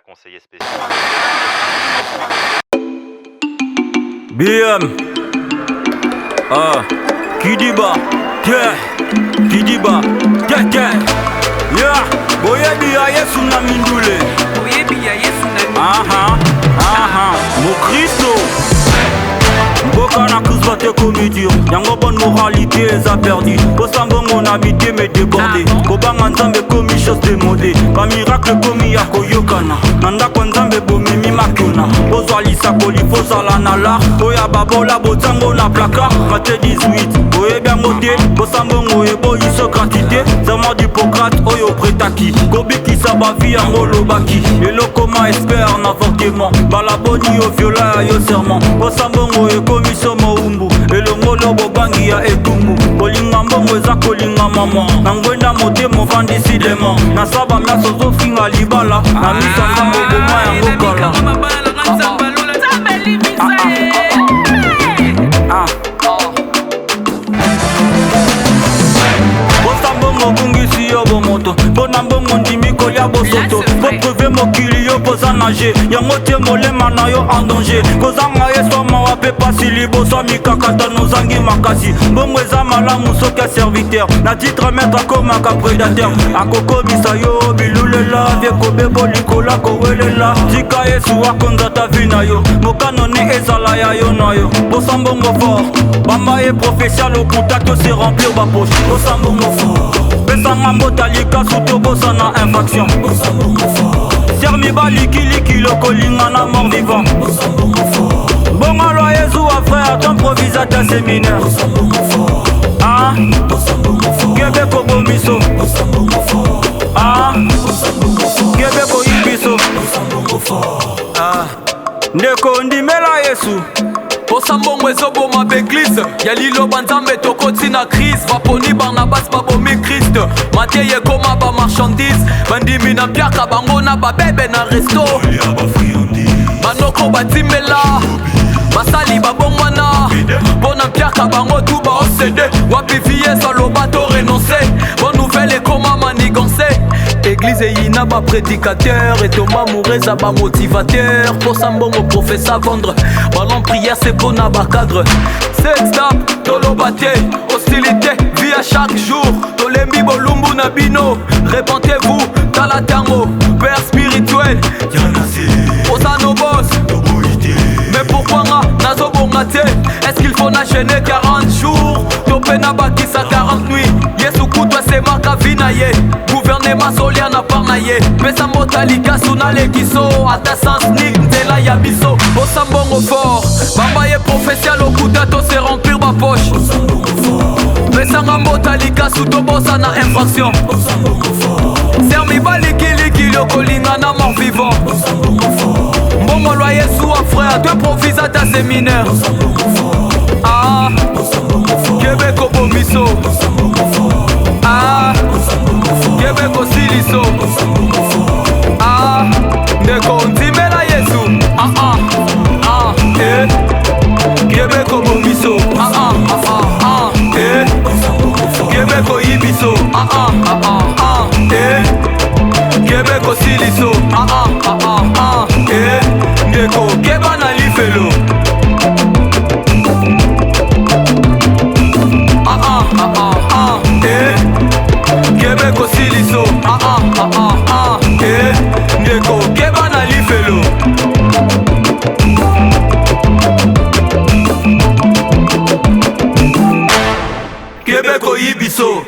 conseiller spécial. BM Kidiba Kidiba Yeah Boyebi ya Yesu na mindule Boyebi ya Yesu na mindule Mon Christo Mboka na crise te comédie Yango bonne moralité eza perdu Kosambo mon habité mais débordé Kobanga nzambe komi chose démodée Ba miracle komi ya koyokana Nandako nzambe bomemi makuna Bozwa lisakoli fosala na lar Oya babola botango na placard Mate 18 Boyebi yango te Kosambo ngoyebo iso gratité Zama d'Hippocrate oyo pretaki Kobikisa bavi yango lobaki Elokoma espère na avortement Balaboni yo viola yo serment Kosambo ngoyebo miso moumbu elongolo bobangi ya etumbu kolinga mbongo eza kolinga mama na ngwenda motema ofandisi dema na saba miaso ozofinga libala na misa nzambo boma yango kala bosa mbongo bungisi yo bomoto mpona mbongo ndimi kolia bosoto po preve mokili yo poza nage yango te molema na yo en danger kozanga ye swa mawa mpe pasi liboso mikakata nozangi makasi mbongo eza malamu soki ya serviteur na titre maître akomaka prédateur akokomisa yo bilulela vie kobebo likola kowelela tika yesu akonza ta vi na yo mokano ne ezala ya yo na yo bosa mbongo fort bamba ye professial okuta to se remplir bapoche bosa mbongo fort pesanga mbota likasu tobosa na infraction sermi balikiliki lokolinga na mort vivant bongalo yezuwa frère tomprovisa ta séminaire kebeko bomiso kebeko yibiso ndeko ndimela yesu posa mbongo ezoboma beglise ya liloba nzambe tokoti na crise baponi barnabas babomi krist mateye ekoma bamarchandise bandimi na mpiaka bango na babebe na resto banoko batimela basali babongwana mpo na mpiaka bango tu baosede wapi vies aloba to renonce bon nouvelle ekoma maniganse église eyina baprédicateur etoma moureza bamotivateur posa mbongo profesa vendre ballon prière c'est bon na bacadre sextap toloba te hostilité vie à chaque jour tolembi bolumbu na bino répentez-vous tala tango père spirituel posa no boss mais pourquoi nga nazobonga te est-ce qu'il faut nachaîner 40 jours tope na bakisa 40 nuits yesu kutwa semaka vi na ye gouvernement solia na par na ye pesa mbota likasu na lekiso ata sansnik nzela ya biso bosa mbongo fort bamba ye professial okuta to se remplir bapoche pesanga mbota likasu tobosa na infraction sermi balikiliki lokolinga na mort vivant mbongo lwa yesu a frère te provisa ta séminaire kebeko bomiso kebeko siliso ndeko ndimela yesu kebeko bomiso kebeko yibiso kebeko siliso ndeko keba na lifelo kebeko siliso ndeko keba na lifelo kebeko yibiso